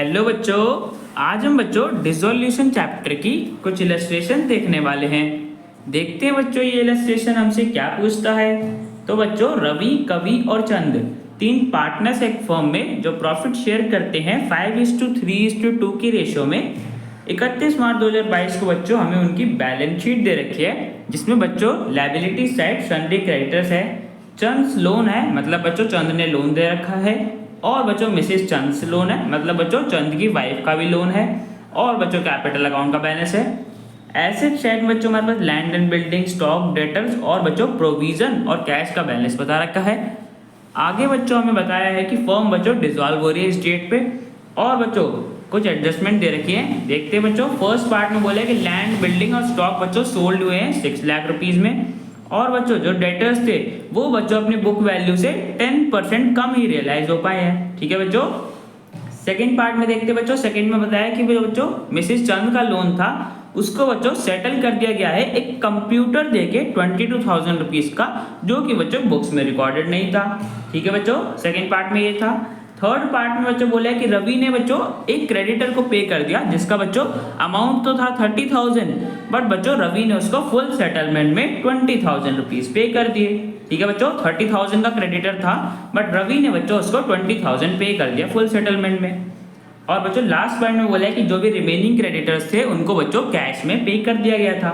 Hello बच्चों, आज हम बच्चों डिसोल्यूशन चैप्टर की कुछ इलस्ट्रेशन देखने वाले हैं। देखते हैं बच्चों ये इलस्ट्रेशन हमसे क्या पूछता है। तो बच्चों रवि, कवि और चंद तीन पार्टनर्स एक फर्म में जो प्रॉफिट शेयर करते हैं 5:3:2 की रेशियो में 31 मार्च 2022 को बच्चों हमें उनकी बैलेंस शीट दे रखी है, जिसमें बच्चों लायबिलिटी साइड सन्ड्री क्रेडिटर्स है, चंद लोन है मतलब बच्चों चंद ने लोन दे रखा है, और बच्चों मिसेस चंद से लोन है मतलब बच्चों चंद की वाइफ का भी लोन है, और बच्चों कैपिटल अकाउंट का बैलेंस है। एसेट साइड में बच्चों हमारे पास land and building, stock, debtors और बच्चों प्रोविजन और कैश का बैलेंस बता रखा है। आगे बच्चों हमें बताया है कि फर्म बच्चों डिसॉल्व हो रही है इस डेट पे, और बच्चों कुछ एडजस्टमेंट दे रखी है। देखते हैं बच्चों, फर्स्ट पार्ट में बोले कि लैंड, बिल्डिंग और स्टॉक बच्चों सोल्ड हुए हैं 6 लाख रुपीज में, और बच्चों जो डेटर्स थे वो बच्चों अपनी बुक वैल्यू से 10% कम ही रियलाइज हो पाए हैं। ठीक है बच्चों। सेकंड पार्ट में देखते हैं बच्चों, सेकंड में बताया कि बच्चों मिसेस चंद का लोन था उसको बच्चों सेटल कर दिया गया है एक कंप्यूटर देके 22,000 रुपीज का, जो कि बच्चों बुक्स में रिकॉर्डेड नहीं था। ठीक है बच्चों, सेकंड पार्ट में ये था। थर्ड पार्ट में बच्चों बोला कि रवि ने बच्चों एक क्रेडिटर को पे कर दिया जिसका बच्चों अमाउंट तो था 30,000, बट बच्चों रवि ने उसको फुल सेटलमेंट में 20,000 रुपीज पे कर दिए। ठीक है बच्चों, 30,000 का क्रेडिटर था बट रवि ने बच्चों उसको 20,000 पे कर दिया फुल सेटलमेंट में। और बच्चों लास्ट पॉइंट में बोला कि जो भी रिमेनिंग क्रेडिटर्स थे उनको बच्चों कैश में पे कर दिया गया था।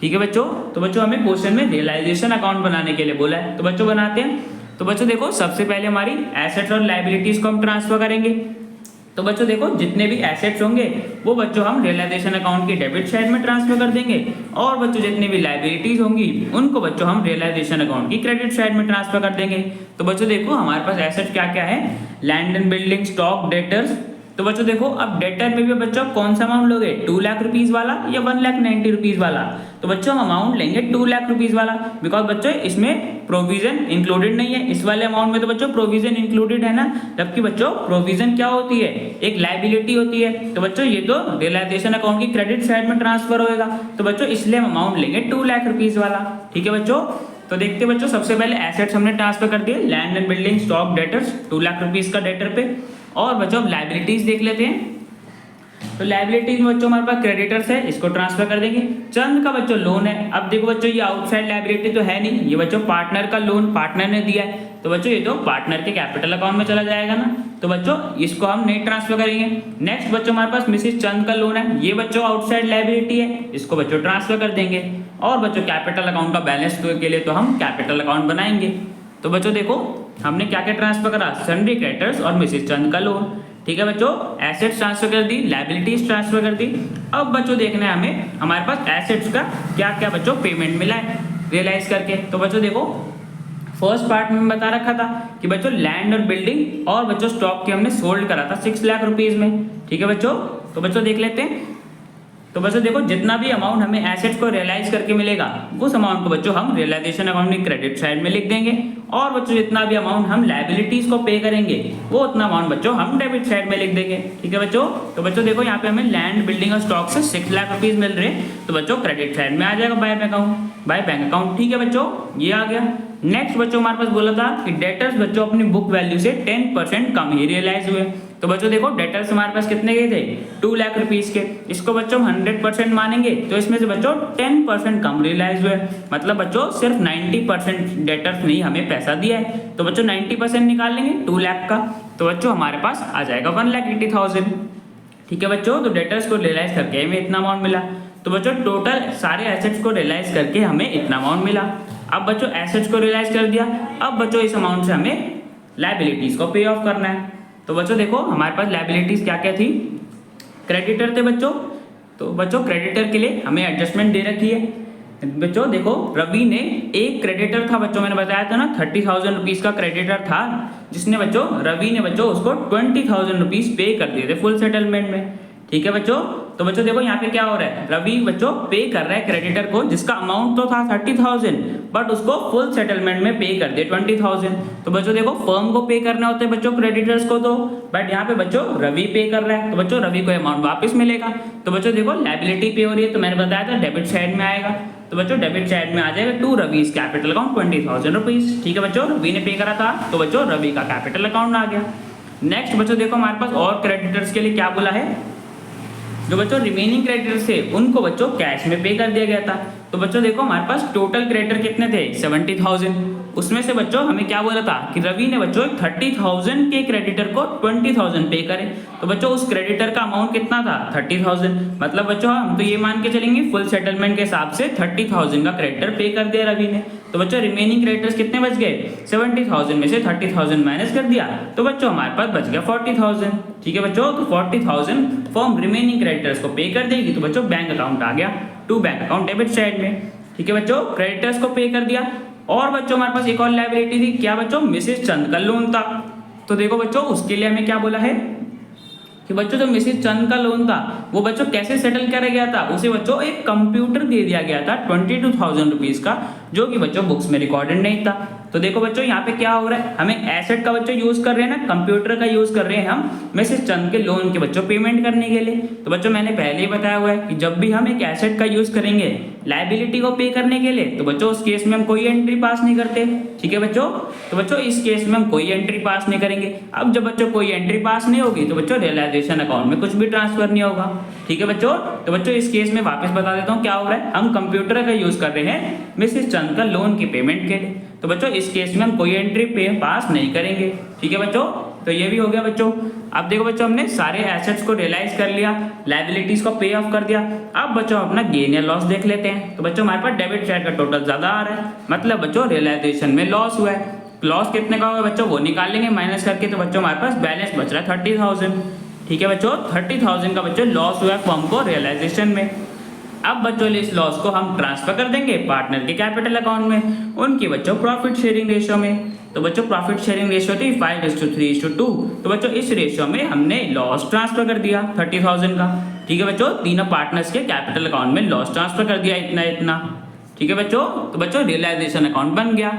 ठीक है बच्चों, तो बच्चों हमें क्वेश्चन में रियलाइजेशन अकाउंट बनाने के लिए बोला है, तो बच्चों बनाते हैं। तो बच्चों देखो, सबसे पहले हमारी एसेट्स और लायबिलिटीज को हम ट्रांसफर करेंगे। तो बच्चों देखो, जितने भी एसेट्स होंगे वो बच्चों हम रियलाइजेशन अकाउंट की डेबिट साइड में ट्रांसफर कर देंगे, और बच्चों जितनी भी लायबिलिटीज होंगी उनको बच्चों हम रियलाइजेशन अकाउंट की क्रेडिट साइड में ट्रांसफर कर देंगे। तो बच्चों देखो हमारे पास एसेट क्या क्या है, land and building, stock, debtors. तो बच्चों देखो, अब डेटर में भी बच्चों कौन सा अमाउंट लोगे, 2 लाख रुपीज वाला या 1,90,000 रुपीज वाला। तो बच्चों हम अमाउंट लेंगे 2 लाख रुपीज वाला, बिकॉज बच्चों इसमें प्रोविजन इंक्लूडेड नहीं है। इस वाले अमाउंट में तो बच्चों प्रोविजन इंक्लूडेड है ना, जबकि बच्चों प्रोविजन क्या होती है, एक लायबिलिटी होती है। तो बच्चों ये तो रियलाइजेशन अकाउंट की क्रेडिट साइड में ट्रांसफर होएगा, तो बच्चों इसलिए हम अमाउंट लेंगे 2 लाख रुपीज वाला। ठीक है बच्चों, तो देखते बच्चों, सबसे पहले एसेट्स हमने ट्रांसफर कर दिए, land and building, stock, debtors 2 lakh rupees का डेटर पे। और बच्चों लायबिलिटीज देख लेते हैं। तो लायबिलिटीज में बच्चों हमारे पास क्रेडिटर्स है, इसको ट्रांसफर कर देंगे। चंद का बच्चों लोन है। अब देखो बच्चों, ये आउटसाइड लायबिलिटी तो है नहीं, ये बच्चों पार्टनर का लोन पार्टनर ने दिया है, तो बच्चों ये तो पार्टनर के कैपिटल अकाउंट में चला जाएगा ना, तो बच्चों इसको हम नहीं ट्रांसफर करेंगे। नेक्स्ट बच्चों हमारे पास मिसेस चंद का लोन है, ये बच्चों आउटसाइड लायबिलिटी है, इसको बच्चों ट्रांसफर कर देंगे। और बच्चों कैपिटल अकाउंट का बैलेंस के लिए तो हम कैपिटल अकाउंट बनाएंगे। तो बच्चों देखो हमने क्या क्या ट्रांसफर करा, सन्ड्री क्रेडिटर्स और मिसेस चंद का लोन। ठीक है बच्चों, एसेट्स ट्रांसफर कर दी, लायबिलिटीज ट्रांसफर कर दी। अब बच्चों देखना है हमें हमारे पास एसेट्स का क्या क्या बच्चों पेमेंट मिला है रियलाइज करके। तो बच्चों देखो, फर्स्ट पार्ट में बता रखा था कि बच्चों लैंड और बिल्डिंग और बच्चों स्टॉक की हमने सोल्ड करा था 6 लाख रुपीज में। ठीक है बच्चों, तो बच्चों देख लेते हैं। तो बच्चों देखो, जितना भी अमाउंट हमें एसेट्स को रियलाइज करके मिलेगा उस अमाउंट को बच्चों हम रियलाइजेशन अकाउंट की क्रेडिट साइड में लिख देंगे, और बच्चों जितना भी अमाउंट हम लायबिलिटीज को पे करेंगे वो उतना अमाउंट बच्चों हम डेबिट साइड में लिख देंगे। ठीक है बच्चों, तो बच्चों देखो यहाँ पे हमें लैंड, बिल्डिंग और स्टॉक से 6 लाख रुपीज मिल रहे हैं, तो बच्चों क्रेडिट साइड में आ जाएगा बाय बैंक अकाउंट। ठीक है बच्चों, ये आ गया। नेक्स्ट बच्चों हमारे पास बोला था कि डेटर्स बच्चों अपनी बुक वैल्यू से 10% कम ही रियलाइज हुए। तो बच्चों देखो, डेटर्स हमारे पास कितने गए थे, 2 लाख रुपीज के, इसको बच्चों 100% मानेंगे तो इसमें से बच्चों 10% कम रियलाइज हुए, मतलब बच्चों सिर्फ 90% डेटर्स ने ही हमें पैसा दिया है। तो बच्चों 90% निकाल लेंगे 2 लाख का, तो बच्चों हमारे पास आ जाएगा 1,80,000। ठीक है बच्चों, तो डेटर्स को रियलाइज करके हमें इतना अमाउंट मिला। तो बच्चों टोटल सारे एसेट्स को रियलाइज करके हमें इतना अमाउंट मिला। अब बच्चों एसेट्स को रियलाइज कर दिया, अब बच्चों इस अमाउंट से हमें लायबिलिटीज को पे ऑफ करना है। तो बच्चों देखो हमारे पास लायबिलिटीज क्या क्या थी, क्रेडिटर थे बच्चों, तो बच्चों क्रेडिटर के लिए हमें एडजस्टमेंट दे रखी है। बच्चों देखो, रवि ने एक क्रेडिटर था बच्चों, मैंने बताया था ना 30,000 रुपीज का क्रेडिटर था, जिसने बच्चों रवि ने बच्चों उसको 20,000 रुपीज पे कर दिए थे फुल सेटलमेंट में। ठीक है बच्चों, तो बच्चों देखो यहाँ पे क्या हो रहा है, रवि बच्चों पे कर रहा है क्रेडिटर को जिसका अमाउंट तो था 30,000, बट उसको फुल सेटलमेंट में पे कर दिए 20,000। तो बच्चों देखो, फर्म को पे करना होता है बच्चों क्रेडिटर्स को, तो बट यहाँ पे बच्चों रवि पे कर रहा है, तो बच्चों रवि को अमाउंट वापस मिलेगा। तो बच्चों देखो लायबिलिटी पे हो रही है, तो मैंने बताया था डेबिट साइड में आएगा, तो बच्चों डेबिट साइड में आ जाएगा to Ravi's capital account 20,000 rupees. ठीक है बच्चों, रवि ने पे करा था तो बच्चों रवि का कैपिटल अकाउंट आ गया। नेक्स्ट बच्चों देखो हमारे पास और क्रेडिटर्स क्रेडिटर्स के लिए क्या बोला है, जो बच्चों रिमेनिंग क्रेडिटर्स थे उनको बच्चों कैश में पे कर दिया गया था। तो बच्चों देखो हमारे पास टोटल क्रेडिटर कितने थे 70,000, उसमें से बच्चों हमें क्या बोला था कि रवि ने बच्चों 30,000 के क्रेडिटर को 20,000 पे करे। तो बच्चों उस क्रेडिटर का अमाउंट कितना था 30,000, मतलब बच्चों हम तो ये मान के चलेंगे फुल सेटलमेंट के हिसाब से 30,000 का क्रेडिटर पे कर दिया रवि ने। तो बच्चों रिमेनिंग क्रेडिटर्स कितने बच गए 70,000 में से 30,000 माइनस कर दिया, तो बच्चों हमारे पास बच गया 40,000। ठीक है बच्चों, तो 40,000 फॉर्म रिमेनिंग क्रेडिटर्स को पे कर देगी, तो बच्चों बैंक अकाउंट आ गया to bank account debit side में। ठीक है बच्चों, क्रेडिटर्स को पे कर दिया। और बच्चों हमारे पास एक और लायबिलिटी थी, क्या बच्चों मिसेस चंद का लोन था। तो देखो बच्चों उसके लिए हमें क्या बोला है कि बच्चों जो मिसेस चंद का लोन था वो बच्चों कैसे सेटल किया गया था, उसे बच्चों एक कंप्यूटर दे दिया गया था 22,000 रुपीज का, जो कि बच्चों बुक्स में रिकॉर्डेड नहीं था। तो देखो बच्चों यहाँ पे क्या हो रहा है, हमें एसेट का बच्चों यूज कर रहे हैं ना, कंप्यूटर का यूज कर रहे हैं हम मिसेस चंद के लोन के बच्चों पेमेंट करने के लिए। तो बच्चों मैंने पहले ही बताया हुआ है कि जब भी हम एक एसेट का यूज करेंगे लायबिलिटी को पे करने के लिए, तो बच्चों उस केस में हम कोई एंट्री पास नहीं करते। ठीक है बच्चों, तो बच्चों इस केस में हम कोई एंट्री पास नहीं करेंगे। अब जब बच्चों कोई एंट्री पास नहीं होगी तो बच्चों रियलाइजेशन अकाउंट में कुछ भी ट्रांसफर नहीं होगा। ठीक है बच्चों, तो बच्चों इस केस में वापस बता देता हूँ क्या हो रहा है, हम कंप्यूटर का यूज कर रहे हैं मिसेस चंद का लोन की पेमेंट के लिए। तो बच्चों इस केस में हम कोई एंट्री पे पास नहीं करेंगे। ठीक है बच्चों, तो ये भी हो गया बच्चों। अब देखो बच्चों हमने सारे एसेट्स को रियलाइज कर लिया, लायबिलिटीज को पे ऑफ कर दिया। अब बच्चों अपना गेन या लॉस देख लेते हैं। तो बच्चों हमारे पास डेबिट साइड का टोटल ज्यादा आ रहा है, मतलब बच्चों रियलाइजेशन में लॉस हुआ है। लॉस कितने का होगा बच्चों, वो निकाल लेंगे माइनस करके। तो बच्चों हमारे पास बैलेंस बच रहा है 30,000। ठीक है बच्चों, 30,000 का बच्चों लॉस हुआ है फर्म को रियलाइजेशन में। अब बच्चों इस लॉस को हम ट्रांसफर कर देंगे पार्टनर के कैपिटल अकाउंट में, उनकी बच्चों प्रॉफिट शेयरिंग रेशियो में। तो बच्चों प्रॉफिट शेयरिंग रेशियो थी 5:3:2। तो बच्चों इस रेशियो में हमने लॉस ट्रांसफर कर दिया 30,000 का। ठीक है बच्चों, तीनों पार्टनर्स के कैपिटल अकाउंट में लॉस ट्रांसफर कर दिया इतना इतना। ठीक है बच्चों, तो बच्चों रियलाइजेशन अकाउंट बन गया।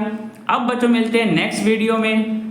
अब बच्चों मिलते हैं नेक्स्ट वीडियो में।